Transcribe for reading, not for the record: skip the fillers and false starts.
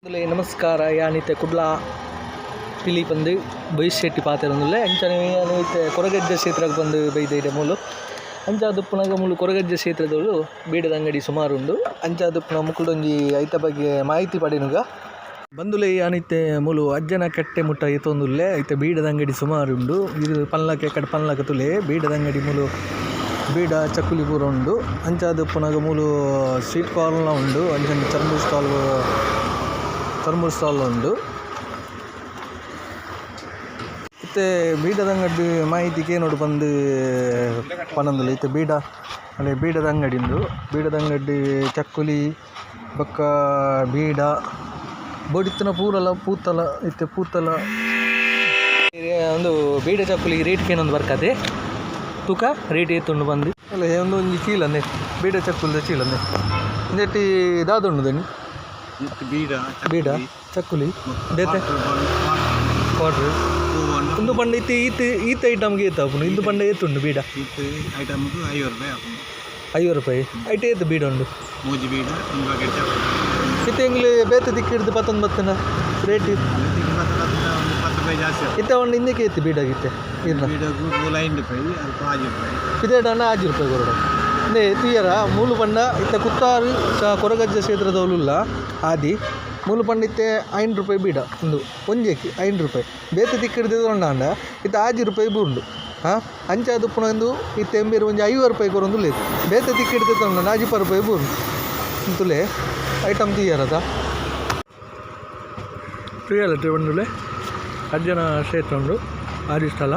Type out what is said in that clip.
ನಮಸ್ಕಾರ ಯಾನಿತ್ತೆ ಕುಡ್ಲ ಪಿಲಿ ಬಂದು ಬೈಶೆಟ್ಟಿ ಪಾತೆರೊಂದುಲ್ಲೆ ಅಂಚನೆ ಅನೈತೆ ಕೊರಗಜ್ಜೆ ಕ್ಷೇತ್ರಕ್ಕೆ ಬಂದು ಬೈದೈತೆ ಮೂಲು ಅಂಚಾದುಪ್ಪುನಗ ಮೂಲು ಕೊರಗಜ್ಜೆ ಕ್ಷೇತ್ರದವರು ಬೀಡದ ಅಂಗಡಿ ಸುಮಾರು ಉಂಡು ಅಂಚಾದುಪ್ಪುನ ಮುಕ್ಕುಡೊಂಜಿ ಐತ ಬಗ್ಗೆ ಮಾಹಿತಿ ಪಡೆನುಗ ಬಂದುಲೆ ಯಾನಿತ್ತೆ ಮೂಲು ಅಜ್ಜನ ಕಟ್ಟೆ ಮುಟ್ಟ ಎತ್ತೊಂದುಲ್ಲೆ ಐತೆ ಬೀಡದ ಅಂಗಡಿ ಸುಮಾರು ಉಂಡು ಇದು ಪಲ್ಲಕ್ಕೆ ಕಡೆ ಪಲ್ಲಕ್ಕೆ ತುಲೆ ಬೀಡದ ಅಂಗಡಿ ಮೂಲು ಬೀಡ ಚಕ್ಕುಲಿ ಪೂರ ಉಂಡು ಅಂಚಾದುಪ್ಪುನಗ ಮೂಲು ಸ್ವೀಟ್ ಕಾರ್ನ ಉಂಡು ಅಂಚನೆ ಚರ್ಮುರ್ ಸ್ಟಾಲ್ ಉಂಡು ಇತ್ತೆ ಬೀಡದ ಅಂಗಡಿ ಮಾಹಿತಿಗೆ ನೋಡು ಬಂದು ಪನಂದುಲ್ಲ ಇತ್ತೆ ಬೀಡ ಅಲ್ಲೇ ಬೀಡದ ಅಂಗಡಿ ಉಂಡು ಬೀಡದ ಅಂಗಡಿ ಚಕ್ಕುಲಿ ಬೊಕ್ಕ ಬೀಡ ಬೋಡಿತ್ತಿನ ಪೂರಲ ಪೂತಲ ಇತ್ತೆ ಪೂತಲ ಒಂದು ಬೀಡ ಚಕ್ಕುಲಿ ರೇಟ್ಗೆ ಏನೊಂದು ಬರ್ಕದೆ ತೂಕ ರೇಟ್ ಏತುಂಡು ಬಂದು ಅಲ್ಲ ಒಂದು ಒಂಜಿ ಚೀಲಂದೆ ಬೀಡ ಚಕ್ಕುಲ್ದ ಚೀಲಂದೆ ಇಂದೆಟ್ಟಿ ದಾದುಂಡು ದನಿ ಬೀಡ ಚಕ್ಕುಲಿ ದೇತೆ ಕ್ವಾರ್ಟ್ರ್ ಇಂದು ಪಂಡ ಈತ ಐಟಮ್ಗೆ ಏತಾಪುನು ಇಂದು ಪಂಡ ಏತುಂಡು ಬೀಡ ಐಟಮ್ಗೆ 50 ರೂಪಾಯಿ ಐಟೆ ಏತು ಬೀಡ ಉಂಡು ಮೂಜಿ ಬೀಡ ಇತ್ತೆ ಎಂಗ್ಲು ಬೇತೆ ದಿಕ್ಕಿಡ್ದು 19 ರೇಟ್ ಇತ್ತೆ ಒಂದು ಹಿಂದಕ್ಕೆ ಏತು ಬೀಡಾಗಿತ್ತೆ ಇದೇಡಣ್ಣ 5 ರೂಪಾಯಿ ಕೊರಡ ಇಂದೇ ತುಯ್ಯರ ಮೂಲು ಪಂಡ ಇತ್ತ ಕುತ್ತಾರು ಕೊರಗಜ್ಜೆ ಕ್ಷೇತ್ರದವಳುಲ್ಲ ಆದಿ ಮೂಲು ಪಂಡ ಇತ್ತೆ 5 ರೂಪಾಯಿ ಬೀಡ ಒಂದು ಒಂಜೇಕಿ 5 ರೂಪಾಯಿ ಬೇತೆ ತಿಕ್ಕಿಡ್ದು ತೊಂಡಾಂಡ ಇತ್ತ 5 ರೂಪಾಯಿ ಬೂಂಡು ಹಾಂ ಅಂಚಾದುಪ್ಪುನ ಒಂದು ಇತ್ತೆ ಎಂಬೇರು ಒಂಜಿ 50 ರೂಪಾಯಿ ಕೊರೊಂದು ಲೇದು ಬೇತೆ ತಿಕ್ಕಿಡ್ದು ತೊಂಡ 40 ರೂಪಾಯಿ ಬೂಂಡು ಇಂತುಲೆ ಐಟಮ್ ತೀಯರದ ತುಯ್ಯಲ್ಲ ಬಂದುಲೆ ಅಜ್ಜನ ಕ್ಷೇತ್ರ ಉಂಡು ಆದಿ ಸ್ಥಳ